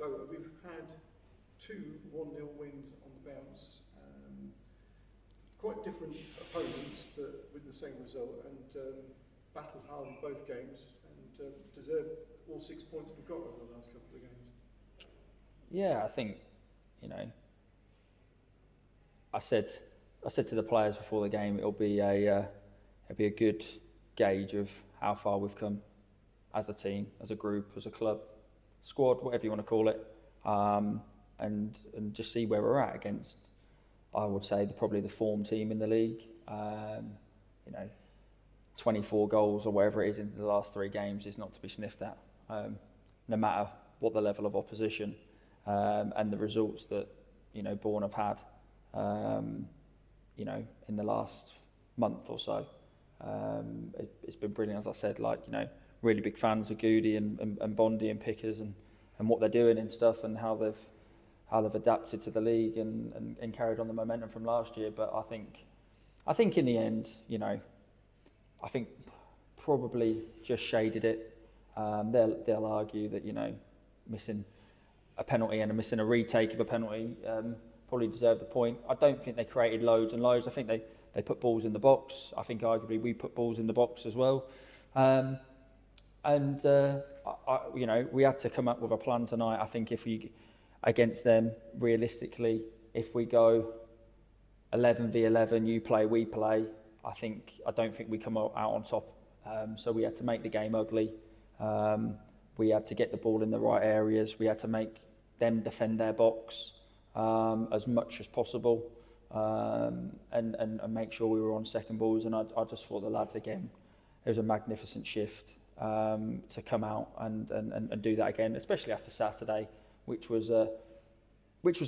So we've had 2 1-0 wins on the bounce. Quite different opponents, but with the same result, and battled hard in both games, and deserved all 6 points we've got over the last couple of games. Yeah, I think, you know, I said to the players before the game, it'll be a good gauge of how far we've come as a team, as a group, as a club, squad, whatever you want to call it, and just see where we're at against, I would say, probably the form team in the league. You know, 24 goals or whatever it is in the last 3 games is not to be sniffed at, no matter what the level of opposition and the results that, you know, Bourne have had, you know, in the last month or so. It's been brilliant, as I said. Like, you know, really big fans of Goody and Bondi and Pickers and what they're doing and stuff, and how they've adapted to the league and carried on the momentum from last year. But I think in the end, you know, I think probably just shaded it. They'll argue that, you know, missing a penalty and missing a retake of a penalty probably deserved the point. I don't think they created loads and loads. I think they put balls in the box. I think arguably we put balls in the box as well. You know, we had to come up with a plan tonight. I think if we, against them, realistically, if we go 11v11, you play, we play, I don't think we come out on top. So we had to make the game ugly. We had to get the ball in the right areas. We had to make them defend their box as much as possible, and make sure we were on second balls. And I just thought the lads, again, it was a magnificent shift to come out and do that again, especially after Saturday, which was a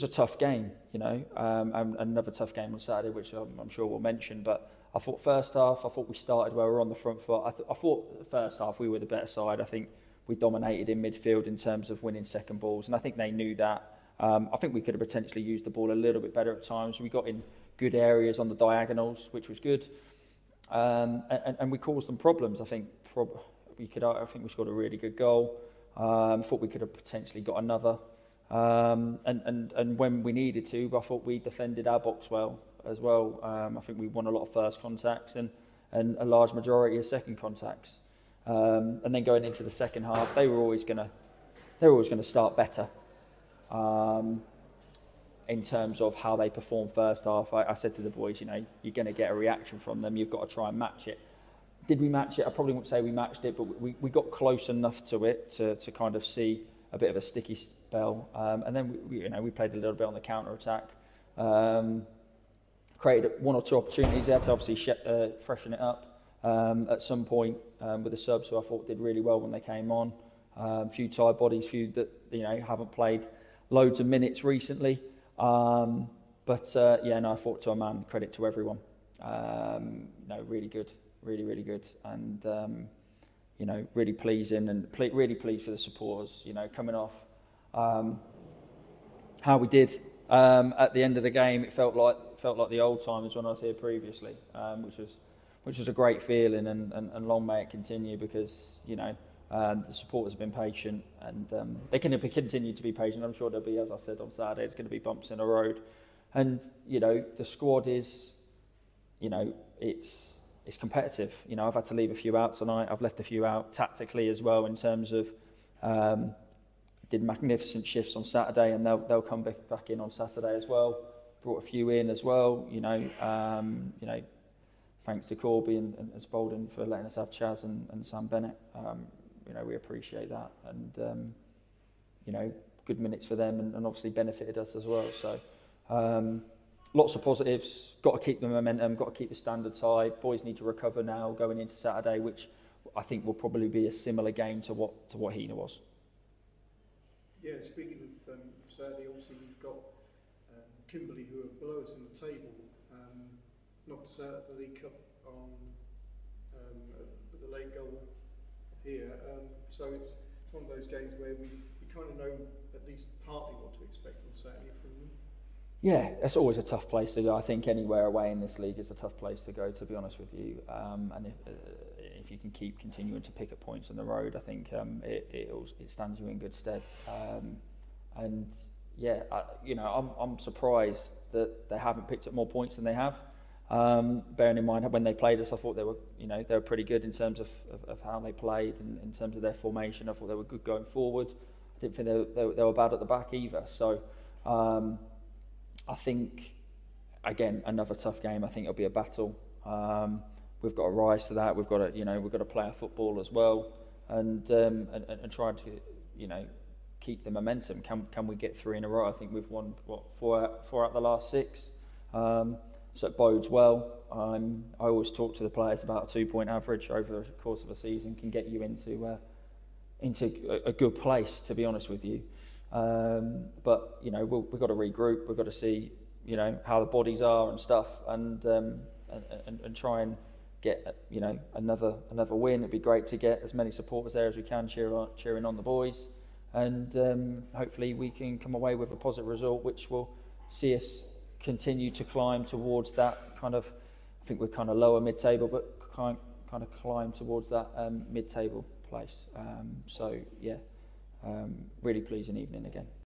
tough game, you know, and another tough game on Saturday, which I'm sure we'll mention. But I thought first half, I thought we started where we were on the front foot. I thought the first half we were the better side. I think we dominated in midfield in terms of winning second balls, and I think they knew that. I think we could have potentially used the ball a little bit better at times. We got in good areas on the diagonals, which was good, and we caused them problems. I think we scored a really good goal. Thought we could have potentially got another. And when we needed to, I thought we defended our box well as well. I think we won a lot of first contacts and a large majority of second contacts. And then going into the second half, they were always going to start better. In terms of how they performed first half, I said to the boys, you know, you're going to get a reaction from them. You've got to try and match it. Did we match it? I probably wouldn't say we matched it, but we got close enough to it to kind of see a bit of a sticky spell. And then we played a little bit on the counter attack. Created 1 or 2 opportunities there to obviously freshen it up at some point with the subs, who I thought did really well when they came on. Few tired bodies, few that, you know, haven't played loads of minutes recently. I thought, to a man, credit to everyone. Really good, really good, and really pleasing, and really pleased for the supporters. You know, coming off how we did at the end of the game, it felt like the old times when I was here previously, which was a great feeling, and long may it continue, because, you know, the supporters have been patient, and they can continue to be patient. I'm sure there'll be, as I said on Saturday, it's going to be bumps in the road, and, you know, the squad is, you know, it's competitive. You know, I've had to leave a few out tonight. I've left a few out tactically as well, in terms of did magnificent shifts on Saturday, and they'll come back in on Saturday as well. Brought a few in as well. You know, thanks to Corby and Spalding for letting us have Chaz and Sam Bennett. You know, we appreciate that, and you know, good minutes for them, and obviously benefited us as well. So lots of positives. Got to keep the momentum. Got to keep the standards high. Boys need to recover now going into Saturday, which I think will probably be a similar game to what Hena was. Yeah, speaking of Saturday, obviously we've got Kimberley, who are below us in the table, knocked us out of the League Cup on with a late goal here. So it's one of those games where we kind of know at least partly what to expect on Saturday from them. Yeah, it's always a tough place to go. I think anywhere away in this league is a tough place to go, to be honest with you. And if you can keep continuing to pick up points on the road, I think it stands you in good stead. And yeah, I'm surprised that they haven't picked up more points than they have. Bearing in mind when they played us, I thought they were pretty good in terms of how they played and in terms of their formation. I thought they were good going forward. I didn't think they were bad at the back either. So I think, again, another tough game. I think it'll be a battle. We've got to rise to that. We've got to play our football as well, and try to keep the momentum. Can we get 3 in a row? I think we've won four out of the last 6. So it bodes well. I always talk to the players about a 2-point average over the course of a season can get you into a good place, to be honest with you. But we've got to regroup. We've got to see how the bodies are and stuff, and try and get another win. It'd be great to get as many supporters there as we can cheering on the boys, and hopefully we can come away with a positive result, which will see us continue to climb towards that kind of, I think we're kind of lower mid-table, but kind of climb towards that mid-table place. So yeah, really pleasing evening again.